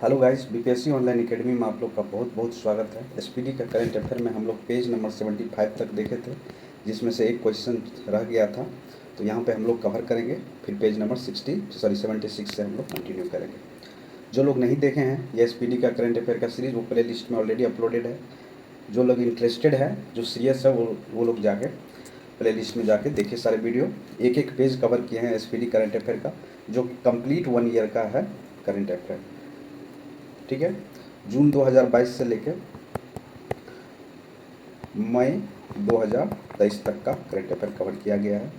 Hello guys, BPSC online academy में आप लोग का बहुत बहुत स्वागत है। एसपीडी का करंट अफेयर में हम लोग पेज नंबर 75 तक देखे थे, जिसमें से एक क्वेश्चन रह गया था, तो यहाँ पे हम लोग कवर करेंगे। फिर पेज नंबर 76 से हम लोग कंटिन्यू करेंगे। जो लोग नहीं देखे हैं ये एसपीडी का करंट अफेयर का सीरीज़, वो प्ले लिस्ट में ऑलरेडी अपलोडेड है। जो लोग इंटरेस्टेड है, जो सीरियस है, वो लोग जाके प्ले लिस्ट में जाके देखिए सारे वीडियो। एक एक पेज कवर किए हैं एसपीडी करंट अफेयर का, जो कंप्लीट 1 ईयर का है करंट अफेयर। ठीक है, जून 2022 से लेकर मई 2023 तक का करंट अफेयर कवर किया गया है।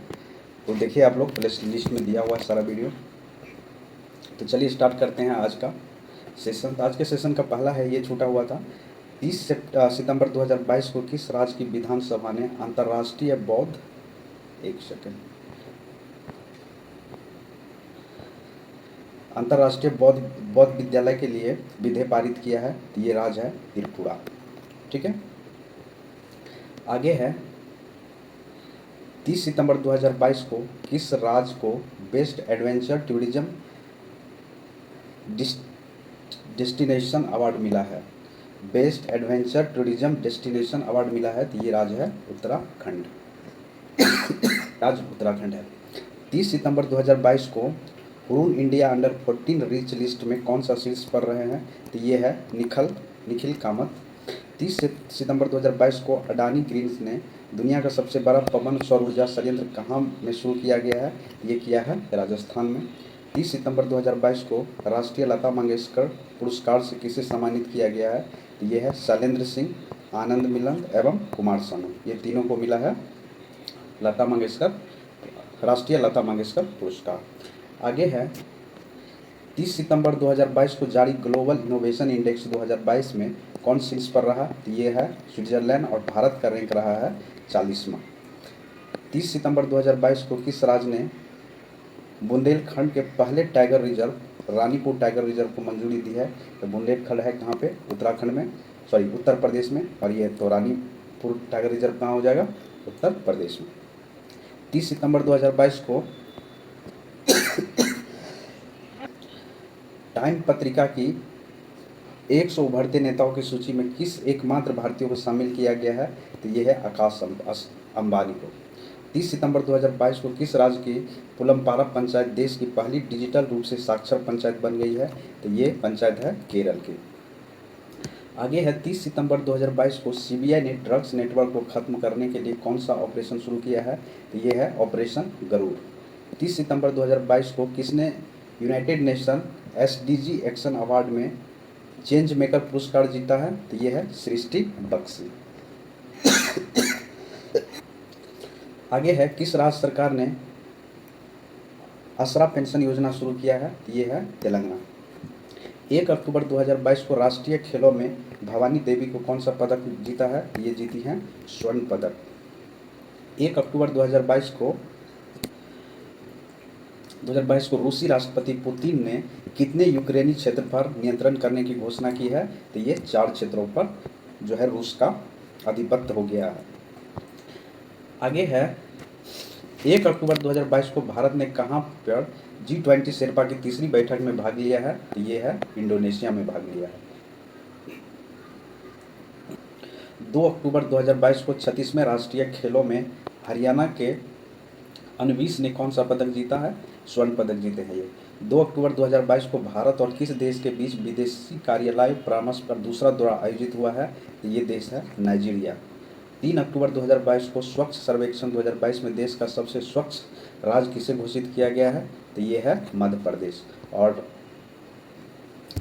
तो देखिए आप लोग, प्ले लिस्ट में दिया हुआ है सारा वीडियो। तो चलिए स्टार्ट करते हैं आज का सेशन। आज के सेशन का पहला है, ये छूटा हुआ था। 30 सितंबर 2022 को किस राज्य की विधानसभा ने अंतर्राष्ट्रीय बौद्ध अंतर्राष्ट्रीय बौद्ध विद्यालय के लिए विधेयक पारित किया है? तो ये राज्य है त्रिपुरा। ठीक है, आगे है 30 सितंबर 2022 को किस राज्य को best adventure tourism destination award मिला है? Best adventure tourism destination award मिला है, तो ये राज्य है उत्तराखंड। राज्य उत्तराखंड है। 30 सितंबर 2022 को Hurun India under 14 rich list में कौन सा शीर्ष पर रहे हैं? तो ये है निखिल कामत। 30 सितंबर 2022 को अडानी ग्रीन्स ने दुनिया का सबसे बड़ा पवन सौर ऊर्जा संयंत्र कहाँ में शुरू किया गया है? ये किया है राजस्थान में। 30 सितंबर 2022 को राष्ट्रीय लता मंगेशकर पुरस्कार से किसे सम्मानित किया गया है? तो ये है शैलेंद्र सिंह, आनंद मिलन एवं कुमार सानू, ये तीनों को मिला है राष्ट्रीय लता मंगेशकर पुरस्कार। आगे है 30 सितंबर 2022 को जारी ग्लोबल इनोवेशन इंडेक्स 2022 में कौन शीर्ष पर रहा? तो ये है स्विट्जरलैंड, और भारत का रैंक रहा है 40वां। 30 सितंबर 2022 को किस राज्य ने बुंदेलखंड के पहले tiger reserve Ranipur tiger reserve को मंजूरी दी है? तो बुंदेलखंड है कहाँ पे? उत्तराखंड में, उत्तर प्रदेश में। और ये तो रानीपुर टाइगर रिजर्व कहाँ हो जाएगा? उत्तर प्रदेश में। 30 सितंबर 2022 को टाइम पत्रिका की 100 उभरते नेताओं की सूची में किस एकमात्र भारतीय को शामिल किया गया है? तो ये है आकाश अंबानी को। 30 सितंबर 2022 को किस राज्य की पुलमपारा पंचायत देश की पहली डिजिटल रूप से साक्षर पंचायत बन गई है? तो ये पंचायत है केरल की। आगे है 30 सितंबर 2022 को सीबीआई ने ड्रग्स नेटवर्क को खत्म करने के लिए कौन सा ऑपरेशन शुरू किया है? तो ये है ऑपरेशन गरुड़। 30 सितंबर 2022 को किसने United nation SDG action award में चेंज मेकर पुरस्कार जीता है? तो ये है सृष्टि बख्शी। आगे है किस राज्य सरकार ने आसरा पेंशन योजना शुरू किया है? तो ये है तेलंगाना। 1 अक्टूबर 2022 को राष्ट्रीय खेलों में भवानी देवी को कौन सा पदक जीता है? ये जीती हैं स्वर्ण पदक। 1 अक्टूबर 2022 को रूसी राष्ट्रपति पुतिन ने कितने यूक्रेनी क्षेत्र पर नियंत्रण करने की घोषणा की है? तो ये 4 क्षेत्रों पर जो है रूस का आधिपत्य हो गया है। आगे है 1 अक्टूबर 2022 को भारत ने कहाँ पर G20 शेरपा की तीसरी बैठक में भाग लिया है? तो ये है इंडोनेशिया में भाग लिया है। 2 अक्टूबर 2022 को 36वें राष्ट्रीय खेलों में हरियाणा के अनवीश ने कौन सा पदक जीता है? स्वर्ण पदक जीते हैं ये। 2 अक्टूबर 2022 को भारत और किस देश के बीच विदेशी कार्यालय परामर्श पर दूसरा दौरा आयोजित हुआ है? तो ये देश है नाइजीरिया। 3 अक्टूबर 2022 को स्वच्छ सर्वेक्षण 2022 में देश का सबसे स्वच्छ राज्य किसे घोषित किया गया है? तो ये है मध्य प्रदेश। और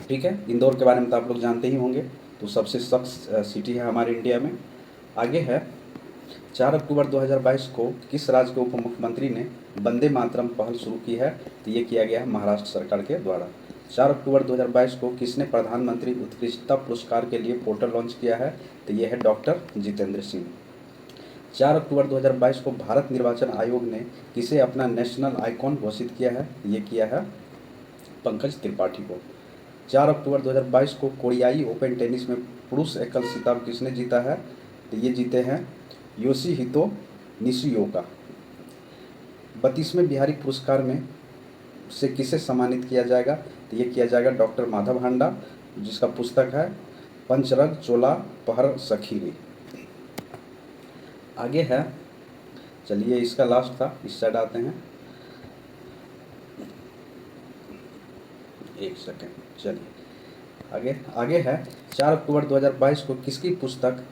ठीक है, इंदौर के बारे में तो आप लोग जानते ही होंगे, तो सबसे स्वच्छ सिटी है हमारे इंडिया में। आगे है 4 अक्टूबर 2022 को किस राज्य के उप मुख्यमंत्री ने वंदे मातरम पहल शुरू की है? तो ये किया गया है महाराष्ट्र सरकार के द्वारा। 4 अक्टूबर 2022 को किसने प्रधानमंत्री उत्कृष्टता पुरस्कार के लिए पोर्टल लॉन्च किया है? तो ये है डॉक्टर जितेंद्र सिंह। 4 अक्टूबर 2022 को भारत निर्वाचन आयोग ने किसे अपना नेशनल आइकॉन घोषित किया है? ये किया है पंकज त्रिपाठी को। 4 अक्टूबर 2022 को कोरियाई ओपन टेनिस में पुरुष एकल खिताब किसने जीता है? तो ये जीते हैं योशिहितो निशियोका। 32वें बिहारी पुरस्कार में से किसे सम्मानित किया जाएगा? तो ये किया जाएगा डॉक्टर माधव हांडा, जिसका पुस्तक है पंचरग चोला पहर सखीरी। आगे है, चलिए इसका लास्ट था, इस साइड आते हैं, एक सेकेंड, चलिए आगे है 4 अक्टूबर 2022 को किसकी पुस्तक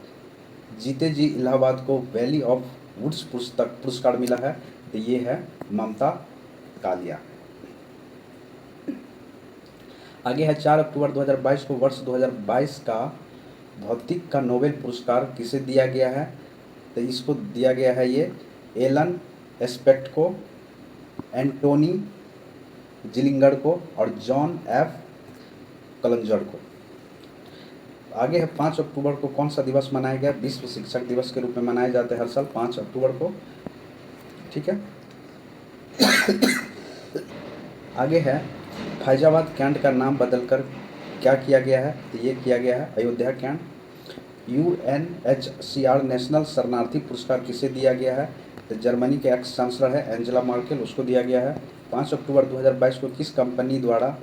जीते जी इलाहाबाद को वैली ऑफ वुड्स पुरस्कार मिला है? तो ये है ममता कालिया। आगे है 4 अक्टूबर 2022 को वर्ष 2022 का भौतिक का नोबेल पुरस्कार किसे दिया गया है? तो इसको दिया गया है ये एलन एस्पेक्ट को, एंटोनी जिलिंगर को और जॉन एफ कलंजर को। आगे है 5 अक्टूबर को कौन सा दिवस मनाया गया? विश्व शिक्षक दिवस के रूप में मनाए जाते हैं हर साल 5 अक्टूबर को, ठीक है। आगे है फैजाबाद कैंट का नाम बदलकर क्या किया गया है? तो ये किया गया है अयोध्या कैंट। UNHCR नेशनल शरणार्थी पुरस्कार किसे दिया गया है? तो जर्मनी के एक्स चांसलर है एंजेला मार्केल, उसको दिया गया है। 5 अक्टूबर 2022 को किस कंपनी द्वारा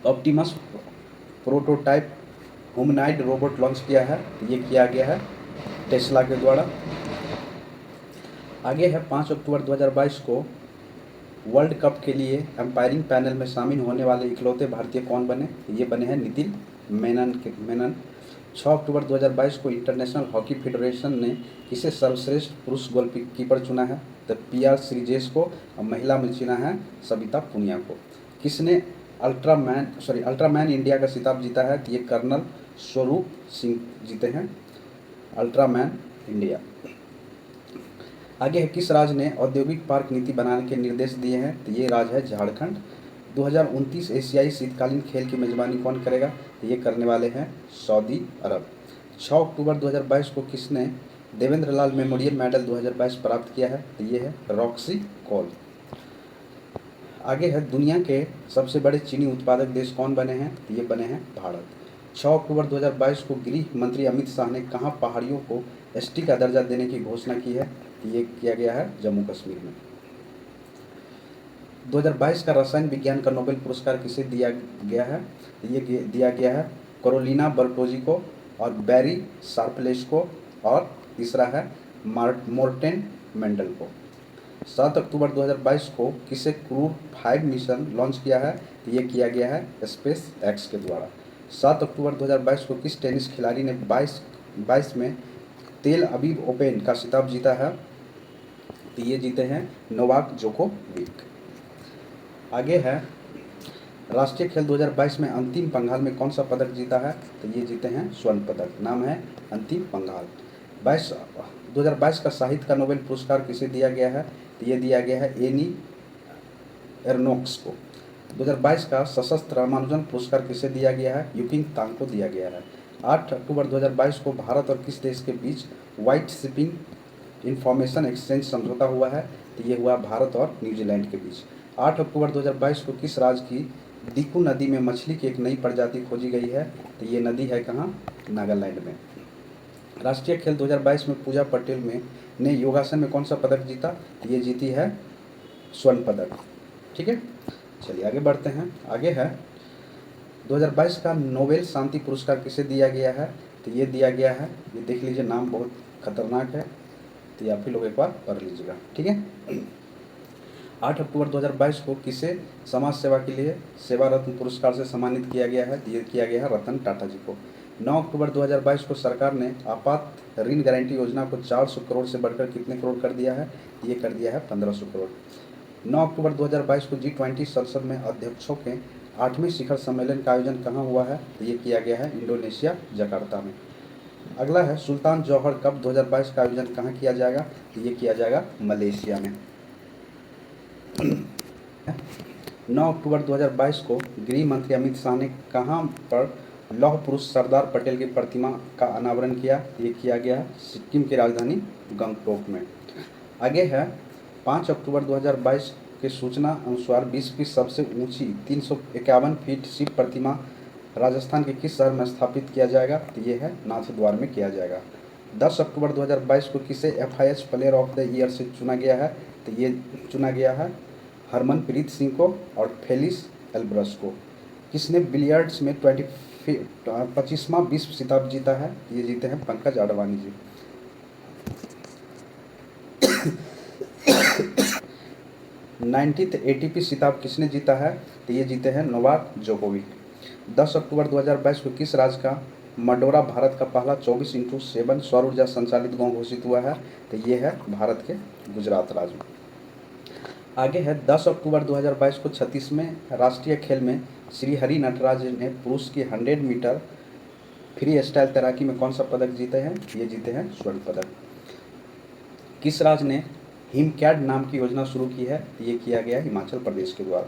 Optimus prototype humanoid robot launch किया है? तो ये किया गया है टेस्ला के द्वारा। आगे है 5 अक्टूबर 2022 को वर्ल्ड कप के लिए एम्पायरिंग पैनल में शामिल होने वाले इकलौते भारतीय कौन बने? ये बने हैं नितिन मेनन। 6 अक्टूबर 2022 को इंटरनेशनल हॉकी फेडरेशन ने किसे सर्वश्रेष्ठ पुरुष गोलकीपर चुना है? तो PR श्रीजेश को, और महिला में चुना है सविता पुनिया को। किसने अल्ट्रामैन इंडिया का खिताब जीता है? तो ये कर्नल स्वरूप सिंह जीते हैं अल्ट्रामैन इंडिया। आगे है किस राज्य ने औद्योगिक पार्क नीति बनाने के निर्देश दिए हैं? तो ये राज्य है झारखंड। 2029 एशियाई शीतकालीन खेल की मेजबानी कौन करेगा? तो ये करने वाले हैं सऊदी अरब। 6 अक्टूबर 2022 को किसने देवेंद्र लाल मेमोरियल मेडल 2022 प्राप्त किया है? तो ये है रॉक्सी कॉल। आगे है दुनिया के सबसे बड़े चीनी उत्पादक देश कौन बने हैं? तो ये बने हैं भारत। 6 अक्टूबर 2022 को गृह मंत्री अमित शाह ने कहाँ पहाड़ियों को ST का दर्जा देने की घोषणा की है? तो ये किया गया है जम्मू कश्मीर में। 2022 का रसायन विज्ञान का नोबेल पुरस्कार किसे दिया गया है? ये दिया गया है कैरोलिना बर्टोजी को और बैरी शार्पलेस को, और तीसरा है मोर्टेन मेंडल को। 7 अक्टूबर 2022 को किसे क्रू 5 मिशन लॉन्च किया है? ये किया गया है स्पेस एक्स के द्वारा। 7 अक्टूबर 2022 को किस टेनिस खिलाड़ी ने 22 में तेल अवीव ओपन का खिताब जीता है? तो ये जीते हैं नोवाक जोकोविक। आगे है राष्ट्रीय खेल 2022 में अंतिम पंघाल में कौन सा पदक जीता है? तो ये जीते हैं स्वर्ण पदक, नाम है अंतिम पंघाल। 2022 का साहित्य का नोबेल पुरस्कार किसे दिया गया है? तो ये दिया गया है एनी एर्नोक्स को। 2022 का सशस्त्र रामानुजन पुरस्कार किसे दिया गया है? यूकिंग तांग को दिया गया है। 8 अक्टूबर 2022 को भारत और किस देश के बीच व्हाइट शिपिंग इंफॉर्मेशन एक्सचेंज समझौता हुआ है? तो ये हुआ भारत और न्यूजीलैंड के बीच। 8 अक्टूबर 2022 को किस राज्य की दिकू नदी में मछली की एक नई प्रजाति खोजी गई है? तो ये नदी है कहाँ? नागालैंड में। राष्ट्रीय खेल 2022 में पूजा पटेल ने योगासन में कौन सा पदक जीता? ये जीती है स्वर्ण पदक, ठीक है। चलिए आगे बढ़ते हैं। आगे है 2022 का नोबेल शांति पुरस्कार किसे दिया गया है? तो ये दिया गया है, ये देख लीजिए, नाम बहुत खतरनाक है, तो ये आप ही लोग एक बार पढ़ लीजिएगा, ठीक है। 8 अक्टूबर 2022 को किसे समाज सेवा के लिए सेवा रत्न पुरस्कार से सम्मानित किया गया है? ये किया गया है रतन टाटा जी को। 9 अक्टूबर 2022 को सरकार ने आपात ऋण गारंटी योजना को 400 करोड़ से बढ़कर कितने करोड़ कर दिया है? ये कर दिया है 1500 करोड़। 9 अक्टूबर 2022 को G20 संसद में अध्यक्षों के 8वें शिखर सम्मेलन का आयोजन कहाँ हुआ है? तो ये किया गया है इंडोनेशिया जकार्ता में। अगला है सुल्तान जौहर कप 2022 का आयोजन कहाँ किया जाएगा? तो ये किया जाएगा मलेशिया में। 9 अक्टूबर 2022 को गृह मंत्री अमित शाह ने कहाँ पर लौह पुरुष सरदार पटेल की प्रतिमा का अनावरण किया? ये किया गया है सिक्किम की राजधानी गंगटोक में। आगे है 5 अक्टूबर 2022 के सूचना अनुसार विश्व की सबसे ऊंची 351 फीट शिव प्रतिमा राजस्थान के किस शहर में स्थापित किया जाएगा? तो ये है नाथद्वार में किया जाएगा। 10 अक्टूबर 2022 को किसे FIH player of the year से चुना गया है? तो ये चुना गया है हरमनप्रीत सिंह को और फेलिस एल्ब्रस को। किसने बिलियर्ड्स में 25वां विश्व खिताब जीता है? ये जीते हैं पंकज आडवाणी जी। 90th ATP खिताब किसने जीता है? तो ये जीते हैं नोवाक जोकोविक। 10 अक्टूबर 2022 को किस राज्य का मडोरा भारत का पहला 24x7 सौर ऊर्जा संचालित गांव घोषित हुआ है? तो ये है भारत के गुजरात राज्य में। आगे है 10 अक्टूबर 2022 को 36वें राष्ट्रीय खेल में श्री हरि नटराज ने पुरुष की 100 मीटर फ्री स्टाइल तैराकी में कौन सा पदक जीते हैं? ये जीते हैं स्वर्ण पदक। किस राज्य ने हिमकैड नाम की योजना शुरू की है? ये किया गया हिमाचल प्रदेश के द्वारा।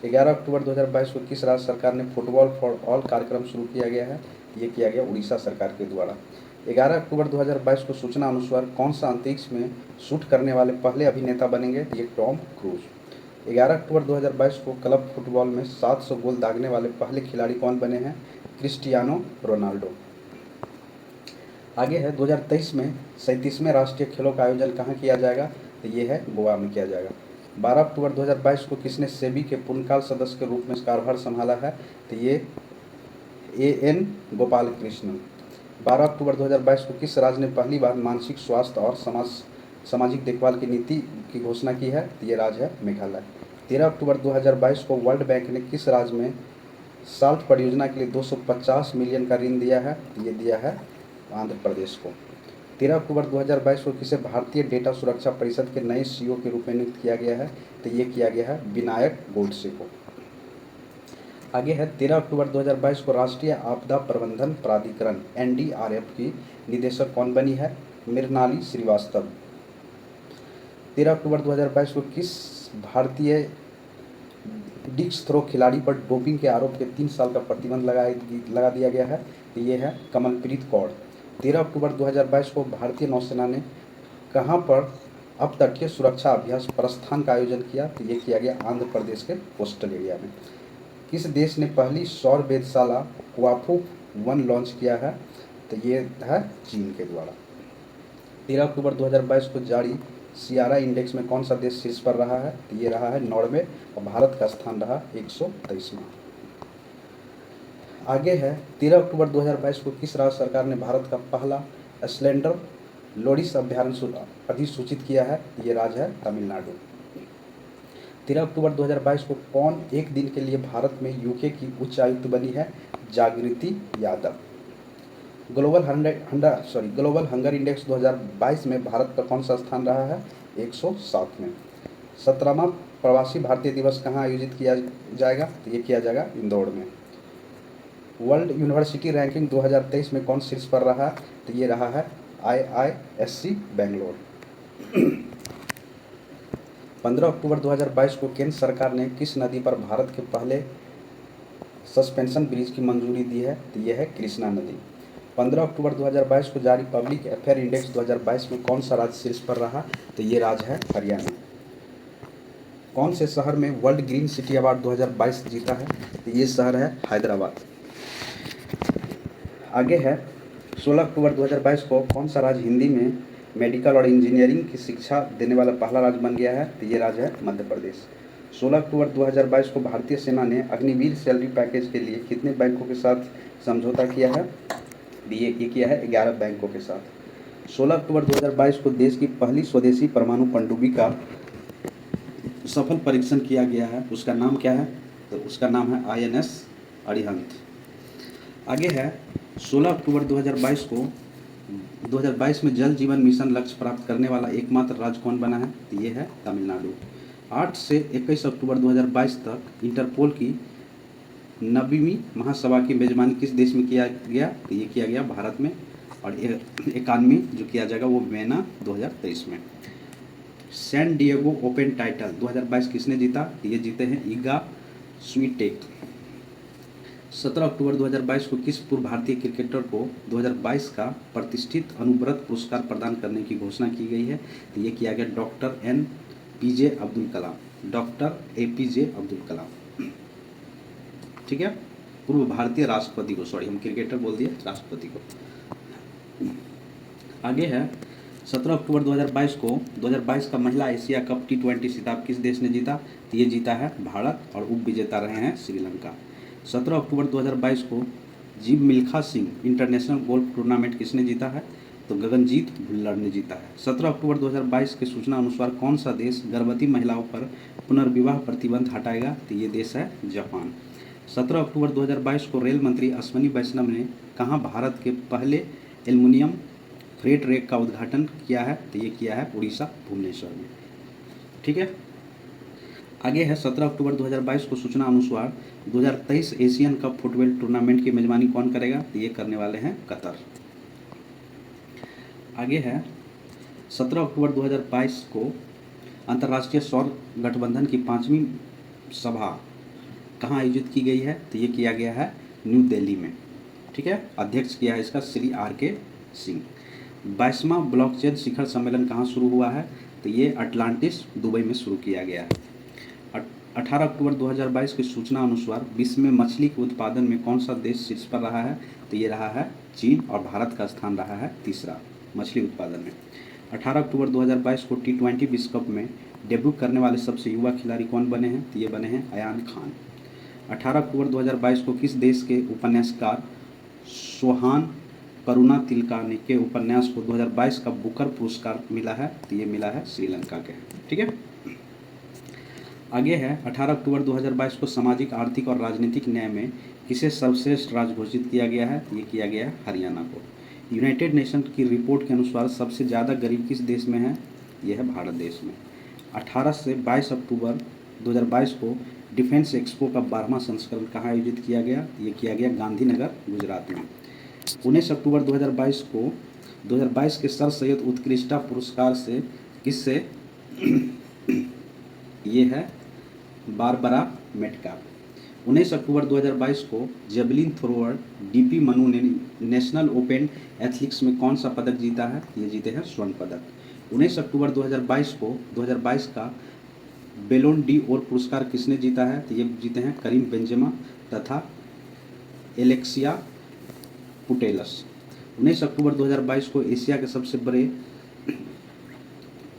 11 अक्टूबर 2022 को किस राज्य सरकार ने फुटबॉल फॉर ऑल कार्यक्रम शुरू किया गया है? ये किया गया उड़ीसा सरकार के द्वारा। 11 अक्टूबर 2022 को सूचना अनुसार कौन सा अंतरिक्ष में शूट करने वाले पहले अभिनेता बनेंगे? ये टॉम क्रूज। 11 अक्टूबर 2022 को क्लब फुटबॉल में 700 गोल दागने वाले पहले खिलाड़ी कौन बने हैं? Cristiano Ronaldo. आगे है 2023 में 37वें राष्ट्रीय खेलों का आयोजन कहाँ किया जाएगा? तो ये है गोवा में किया जाएगा। 12 अक्टूबर 2022 को किसने सेबी के पूर्णकाल सदस्य के रूप में कार्यभार संभाला है? तो ये AN गोपाल कृष्णन। 12 अक्टूबर 2022 को किस राज्य ने पहली बार मानसिक स्वास्थ्य और सामाजिक देखभाल की नीति की घोषणा की है? तो ये राज्य है मेघालय। 13 अक्टूबर 2022 को वर्ल्ड बैंक ने किस राज्य में साल्ट परियोजना के लिए 250 मिलियन का ऋण दिया है? ये दिया है आंध्र प्रदेश को। 13 अक्टूबर 2022 को किसे भारतीय डेटा सुरक्षा परिषद के नए CEO के रूप में नियुक्त किया गया है? तो ये किया गया है विनायक गोडसे को। आगे है 13 अक्टूबर 2022 को राष्ट्रीय आपदा प्रबंधन प्राधिकरण NDRF की निदेशक कौन बनी है? मृणाली श्रीवास्तव। 13 अक्टूबर 2022 को किस भारतीय डिस्क थ्रो खिलाड़ी पर डोपिंग के आरोप के 3 साल का प्रतिबंध लगा दिया गया है? तो ये है कमलप्रीत कौर। 13 अक्टूबर 2022 को भारतीय नौसेना ने कहाँ पर अपतटीय सुरक्षा अभ्यास प्रस्थान का आयोजन किया? तो ये किया गया आंध्र प्रदेश के कोस्टल एरिया में। किस देश ने पहली सौर वेधशाला क्वाफू 1 लॉन्च किया है? तो ये है चीन के द्वारा। 13 अक्टूबर 2022 को जारी सियारा इंडेक्स में कौन सा देश शीर्ष पर रहा है? तो ये रहा है नॉर्वे और भारत का स्थान रहा 123वां। आगे है 13 अक्टूबर 2022 को किस राज्य सरकार ने भारत का पहला स्लेंडर लोरिस अभ्यारण्य अधिसूचित किया है? ये राज्य है तमिलनाडु। 13 अक्टूबर 2022 को कौन एक दिन के लिए भारत में UK की उच्चायुक्त बनी है? जागृति यादव। ग्लोबल हंगर इंडेक्स 2022 में भारत का कौन सा स्थान रहा है? 107 में। 17वां प्रवासी भारतीय दिवस कहाँ आयोजित किया जाएगा? तो ये किया जाएगा इंदौर में। वर्ल्ड यूनिवर्सिटी रैंकिंग 2023 में कौन शीर्ष पर रहा? तो ये रहा है IISc बेंगलोर। 15 अक्टूबर 2022 को केंद्र सरकार ने किस नदी पर भारत के पहले सस्पेंशन ब्रिज की मंजूरी दी है? तो यह है कृष्णा नदी। 15 अक्टूबर 2022 को जारी पब्लिक अफेयर इंडेक्स 2022 में कौन सा राज्य शीर्ष पर रहा? तो ये राज्य है हरियाणा। कौन से शहर में वर्ल्ड ग्रीन सिटी अवार्ड 2022 जीता है? तो ये शहर है हैदराबाद। आगे है 16 अक्टूबर 2022 को कौन सा राज्य हिंदी में मेडिकल और इंजीनियरिंग की शिक्षा देने वाला पहला राज्य बन गया है? तो ये राज्य है मध्य प्रदेश। 16 अक्टूबर 2022 को भारतीय सेना ने अग्निवीर सैलरी पैकेज के लिए कितने बैंकों के साथ समझौता किया है? ये किया है 11 बैंकों के साथ। 16 अक्टूबर 2022 को देश की पहली स्वदेशी परमाणु पनडुब्बी का सफल परीक्षण किया गया है। उसका नाम क्या है? तो उसका नाम है INS अरिहंत। आगे है 16 अक्टूबर 2022 में जल जीवन मिशन लक्ष्य प्राप्त करने वाला एकमात्र राज्य कौन बना है? तो ये है तमिलनाडु। 8 से 21 अक्टूबर 2022 तक इंटरपोल की 9वीं महासभा की मेजबानी किस देश में किया गया? तो ये किया गया भारत में। और 91वीं जो किया जाएगा वो वियना 2023 में। सैन डिएगो ओपन टाइटल 2022 किसने जीता? ये जीते हैं इगा स्वीटेक। 17 अक्टूबर 2022 को किस पूर्व भारतीय क्रिकेटर को 2022 का प्रतिष्ठित अनुव्रत पुरस्कार प्रदान करने की घोषणा की गई है? तो ये किया गया डॉक्टर APJ अब्दुल कलाम। ठीक है, पूर्व भारतीय राष्ट्रपति को, सॉरी हम क्रिकेटर बोल दिए, राष्ट्रपति को। आगे है 17 अक्टूबर 2022 को 2022 का महिला एशिया कप T20 खिताब किस देश ने जीता? तो ये जीता है भारत और उप विजेता रहे हैं श्रीलंका। 17 अक्टूबर 2022 को gym Milkha Singh international golf tournament किसने जीता है? तो गगनजीत भुल्लर ने जीता है। 17 अक्टूबर 2022 के सूचना अनुसार कौन सा देश गर्भवती महिलाओं पर पुनर्विवाह प्रतिबंध हटाएगा? तो ये देश है जापान। 17 अक्टूबर 2022 को रेल मंत्री अश्विनी वैष्णव ने कहाँ भारत के पहले एल्युमिनियम फ्रेट रेक का उद्घाटन किया है? तो ये किया है उड़ीसा भुवनेश्वर में। ठीक है, आगे है 17 अक्टूबर 2022 को सूचना अनुसार 2023 एशियन कप फुटबॉल टूर्नामेंट की मेजबानी कौन करेगा? तो ये करने वाले हैं कतर। आगे है 17 अक्टूबर 2022 को अंतर्राष्ट्रीय सौर गठबंधन की 5वीं सभा कहाँ आयोजित की गई है? तो ये किया गया है न्यू दिल्ली में। ठीक है, अध्यक्ष किया है इसका श्री R.K. सिंह। 22वां ब्लॉकचेन शिखर सम्मेलन कहाँ शुरू हुआ है? तो ये अटलांटिस दुबई में शुरू किया गया है। 18 अक्टूबर 2022 की सूचना अनुसार विश्व में मछली के उत्पादन में कौन सा देश शीर्ष पर रहा है? तो ये रहा है चीन और भारत का स्थान रहा है तीसरा मछली उत्पादन में। 18 अक्टूबर 2022 को T20 विश्व कप में डेब्यू करने वाले सबसे युवा खिलाड़ी कौन बने हैं? तो ये बने हैं अयान खान। 18 अक्टूबर 2022 को किस देश के उपन्यासकार सोहान करुणा तिलकानी के उपन्यास को 2022 का बुकर पुरस्कार मिला है? तो ये मिला है श्रीलंका के। ठीक है, आगे है 18 अक्टूबर 2022 को सामाजिक आर्थिक और राजनीतिक न्याय में किसे सर्वश्रेष्ठ राज्य घोषित किया गया है? ये किया गया है हरियाणा को। यूनाइटेड नेशन की रिपोर्ट के अनुसार सबसे ज़्यादा गरीब किस देश में है? यह है भारत देश में। 18 से 22 अक्टूबर 2022 को डिफेंस एक्सपो का 12वां संस्करण कहाँ आयोजित किया गया? ये किया गया गांधीनगर गुजरात में। 19 अक्टूबर 2022 के सर सैयद उत्कृष्टता पुरस्कार से किससे ये है बारबरा मेटकाप। 19 अक्टूबर 2022 को जेवलिन थ्रोअर DP मनु ने नेशनल ओपन एथलेटिक्स में कौन सा पदक जीता है? ये जीते हैं स्वर्ण पदक। 19 अक्टूबर 2022 को 2022 का बेलोन डी और पुरस्कार किसने जीता है? तो ये जीते हैं करीम बेंजेमा तथा एलेक्सिया पुटेलस। 19 अक्टूबर 2022 को एशिया के सबसे बड़े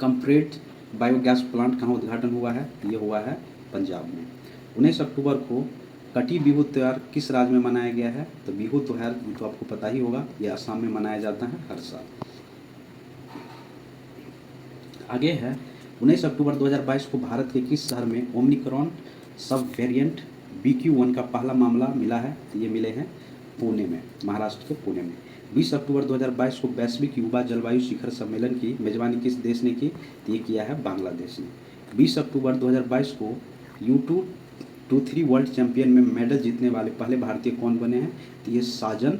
कंप्रेट बायोगैस प्लांट कहाँ उद्घाटन हुआ है? ये हुआ है पंजाब में। 19 अक्टूबर को कटी बिहू त्यौहार किस राज्य में मनाया गया है? तो बिहू त्यौहार तो आपको पता ही होगा, ये असम में मनाया जाता है हर साल। आगे है 19 अक्टूबर 2022 को भारत के किस शहर में ओमिक्रॉन सब वेरिएंट BQ.1 का पहला मामला मिला है? तो ये मिले हैं पुणे में, महाराष्ट्र के पुणे में। 20 अक्टूबर 2022 को वैश्विक युवा जलवायु शिखर सम्मेलन की मेजबानी किस देश ने की? तो ये किया है बांग्लादेश ने। 20 अक्टूबर 2022 को U223 वर्ल्ड चैंपियन में मेडल जीतने वाले पहले भारतीय कौन बने हैं? तो ये साजन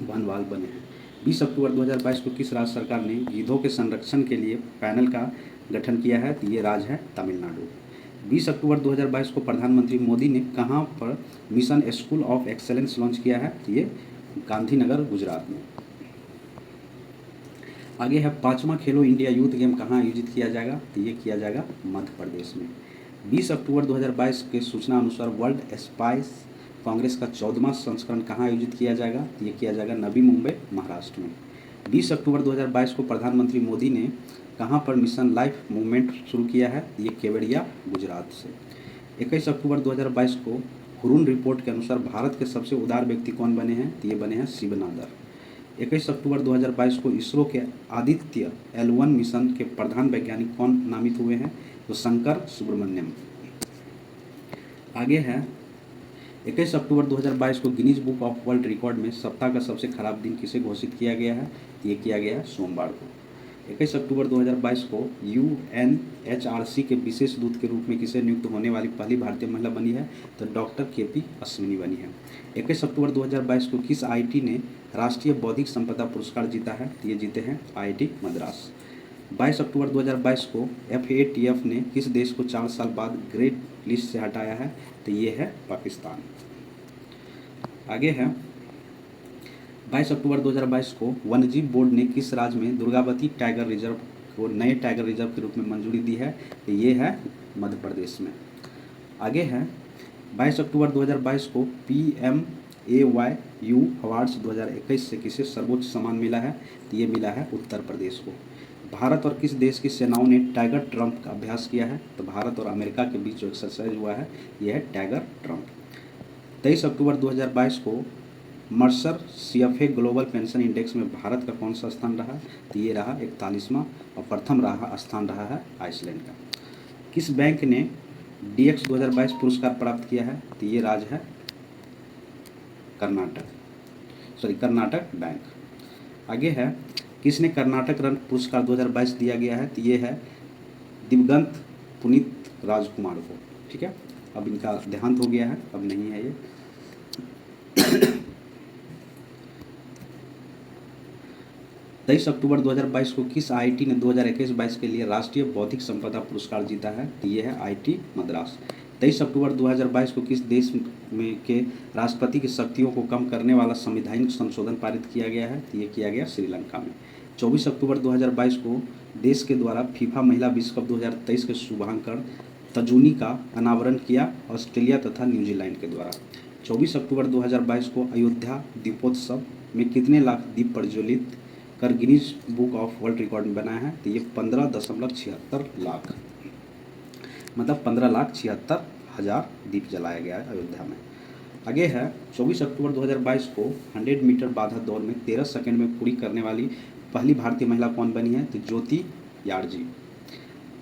भनवाल बने हैं। 20 अक्टूबर 2022 को किस राज्य सरकार ने गिद्धों के संरक्षण के लिए पैनल का गठन किया है? तो ये राज्य है तमिलनाडु। 20 अक्टूबर 2022 को प्रधानमंत्री मोदी ने कहाँ पर mission school of excellence launch किया है? तो ये गांधीनगर गुजरात में। आगे है 5वां खेलो इंडिया यूथ गेम कहाँ आयोजित किया जाएगा? तो ये किया जाएगा मध्य प्रदेश में। 20 अक्टूबर 2022 के सूचना अनुसार वर्ल्ड स्पाइस कांग्रेस का 14वां संस्करण कहाँ आयोजित किया जाएगा? तो ये किया जाएगा नवी मुंबई महाराष्ट्र में। 20 अक्टूबर 2022 को प्रधानमंत्री मोदी ने कहाँ पर मिशन लाइफ मूवमेंट शुरू किया है? ये केवड़िया गुजरात से। 21 अक्टूबर 2022 को हुरून रिपोर्ट के अनुसार भारत के सबसे उदार व्यक्ति कौन बने हैं? तो ये बने हैं शिवनादर। 21 अक्टूबर 2022 को इसरो के आदित्य L1 मिशन के प्रधान वैज्ञानिक कौन नामित हुए हैं? तो शंकर सुब्रमण्यम। आगे है 21 अक्टूबर 2022 को Guinness book of world record में सप्ताह का सबसे खराब दिन किसे घोषित किया गया है? ये किया गया है सोमवार को। 21 अक्टूबर 2022 को UNHRC के विशेष दूत के रूप में किसे नियुक्त होने वाली पहली भारतीय महिला बनी है? तो डॉक्टर KP अश्विनी बनी है। 21 अक्टूबर 2022 को किस IIT ने राष्ट्रीय बौद्धिक संपदा पुरस्कार जीता है? तो ये जीते हैं IIT मद्रास। 22 अक्टूबर 2022 को FATF ने किस देश को 4 साल बाद ग्रे लिस्ट से हटाया है? तो ये है पाकिस्तान। आगे है 22 अक्टूबर 2022 को वन्यजीव बोर्ड ने किस राज्य में दुर्गावती टाइगर रिजर्व को नए टाइगर रिजर्व के रूप में मंजूरी दी है? तो ये है मध्य प्रदेश में। आगे है 22 अक्टूबर 2022 को PMAYU अवार्ड्स 2021 से किसे सर्वोच्च सम्मान मिला है? तो ये मिला है उत्तर प्रदेश को। भारत और किस देश की सेनाओं ने टाइगर ट्रम्प का अभ्यास किया है? तो भारत और अमेरिका के बीच जो एक्सरसाइज हुआ है यह है टाइगर ट्रम्प। 23 अक्टूबर 2022 को Mercer CFA global pension index में भारत का कौन सा स्थान रहा? तो ये रहा 41वां और प्रथम स्थान रहा है आइसलैंड का। किस बैंक ने DX 2022 पुरस्कार प्राप्त किया है? तो ये राज्य है कर्नाटक बैंक। आगे है किसने कर्नाटक रत्न पुरस्कार 2022 दिया गया है? तो ये है दिवंगत पुनीत राजकुमार को। ठीक है, अब इनका देहांत हो गया है, अब नहीं है ये। 23 अक्टूबर 2022 को किस IIT ने 2021-22 के लिए राष्ट्रीय बौद्धिक संपदा पुरस्कार जीता है? तो ये है IIT मद्रास। 23 अक्टूबर 2022 को किस देश में के राष्ट्रपति की शक्तियों को कम करने वाला संवैधानिक संशोधन पारित किया गया है? तो ये किया गया श्रीलंका में। 24 अक्टूबर 2022 को देश के द्वारा फीफा महिला विश्व कप 2023 के शुभांकन तजुनी का अनावरण किया ऑस्ट्रेलिया तथा न्यूजीलैंड के द्वारा। 24 अक्टूबर 2022 को अयोध्या दीपोत्सव में कितने लाख दीप प्रज्वलित कर Guinness book of world record में बनाया है? तो ये 15.76 लाख, मतलब 15,76,000 दीप जलाया गया है अयोध्या में। आगे है 24 अक्टूबर 2022 को 100 मीटर बाधा दौड़ में 13 सेकंड में पूरी करने वाली पहली भारतीय महिला कौन बनी है? तो ज्योति यार्जी।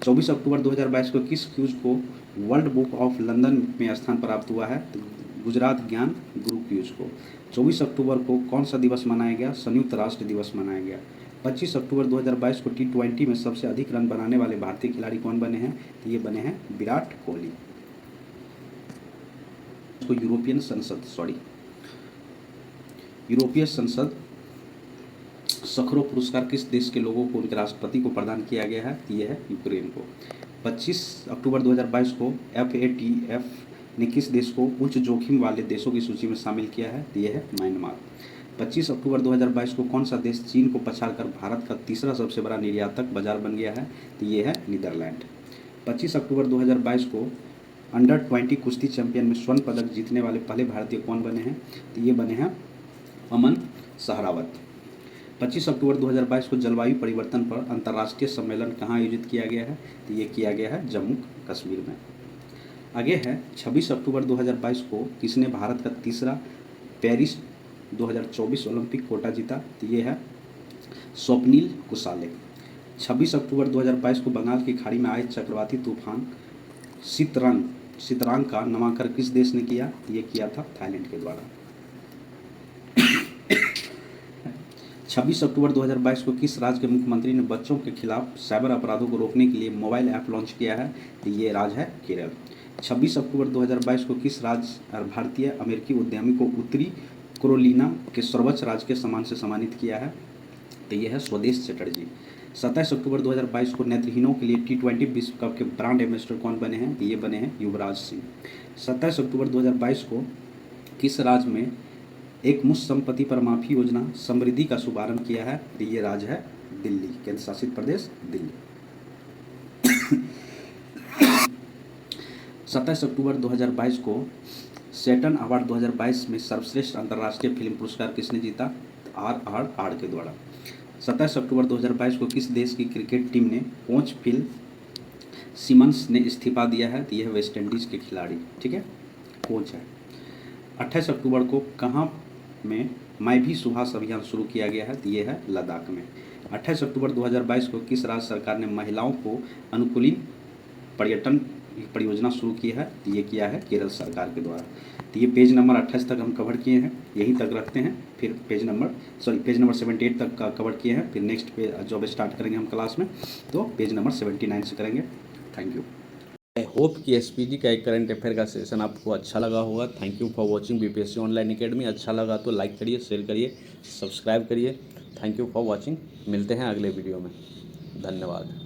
24 अक्टूबर 2022 को किस क्यूज को वर्ल्ड बुक ऑफ लंदन में स्थान प्राप्त हुआ है? तो गुजरात ज्ञान गुरु क्यूज को। 24 अक्टूबर को कौन सा दिवस मनाया गया? संयुक्त राष्ट्र दिवस मनाया गया। 25 अक्टूबर 2022 को T20 में सबसे अधिक रन बनाने वाले भारतीय खिलाड़ी कौन बने हैं? तो ये बने हैं विराट कोहली। इसको यूरोपीय संसद सखरो पुरस्कार किस देश के लोगों को उनके राष्ट्रपति को प्रदान किया गया है? तो ये है यूक्रेन को। 25 अक्टूबर 2022 को FATF ने किस देश को उच्च जोखिम वाले देशों की सूची में शामिल किया है? तो ये है म्यांमार। 25 अक्टूबर 2022 को कौन सा देश चीन को पछाड़कर भारत का तीसरा सबसे बड़ा निर्यातक बाजार बन गया है? तो ये है नीदरलैंड। 25 अक्टूबर 2022 को अंडर 20 कुश्ती चैंपियन में स्वर्ण पदक जीतने वाले पहले भारतीय कौन बने हैं? तो ये बने हैं अमन सहरावत। 25 अक्टूबर 2022 को जलवायु परिवर्तन पर अंतर्राष्ट्रीय सम्मेलन कहाँ आयोजित किया गया है? तो ये किया गया है जम्मू कश्मीर में। आगे है 26 अक्टूबर 2022 को किसने भारत का तीसरा पेरिस 2024 ओलंपिक कोटा जीता? तो ये है स्वप्निल कुसाले। 26 अक्टूबर 2022 को बंगाल की खाड़ी में आए चक्रवाती तूफान सितरांग का नामांकन किस देश ने किया? ये किया था थाईलैंड के द्वारा। 26 अक्टूबर 2022 को किस राज्य के मुख्यमंत्री ने बच्चों के खिलाफ साइबर अपराधों को रोकने के लिए मोबाइल ऐप लॉन्च किया है? तो ये राज्य है केरल। 26 अक्टूबर 2022 को किस राज्य भारतीय अमेरिकी उद्यमी को उत्तरी कैरोलिना के सर्वोच्च राजकीय सम्मान से सम्मानित किया है? तो ये है स्वदेश चटर्जी। 27 अक्टूबर 2022 को नेत्रहीनों के लिए T20 विश्व कप के ब्रांड एम्बेसडर कौन बने हैं? तो ये बने हैं युवराज सिंह। 27 अक्टूबर 2022 को किस राज्य में एक मुश्त संपत्ति पर माफी योजना समृद्धि का शुभारंभ किया है? तो ये राज्य है दिल्ली, केंद्र शासित प्रदेश दिल्ली। 27 अक्टूबर 2022 को सैटर्न अवार्ड 2022 में सर्वश्रेष्ठ अंतर्राष्ट्रीय फिल्म पुरस्कार किसने जीता? RRR के द्वारा। 27 अक्टूबर 2022 को किस देश की क्रिकेट टीम ने कोच फिल सिमंस ने इस्तीफा दिया है? तो यह वेस्ट इंडीज़ के खिलाड़ी, ठीक है, कोच है। 28 अक्टूबर को कहाँ में मैं भी सुहास अभियान शुरू किया गया है? तो ये है लद्दाख में। 28 अक्टूबर 2022 को किस राज्य सरकार ने महिलाओं को अनुकूलित पर्यटन परियोजना शुरू की है? तो ये किया है केरल सरकार के द्वारा। तो ये पेज नंबर 28 तक हम कवर किए हैं, यहीं तक रखते हैं। फिर पेज नंबर 78 तक का कवर किए हैं। फिर नेक्स्ट पेज जब स्टार्ट करेंगे हम क्लास में तो पेज नंबर 79 से करेंगे। Thank you. आई होप कि SPD का एक करंट अफेयर का सेशन आपको अच्छा लगा होगा। Thank you for watching BPSC online academy. अच्छा लगा तो लाइक करिए, शेयर करिए, सब्सक्राइब करिए। Thank you for watching. मिलते हैं अगले वीडियो में। धन्यवाद।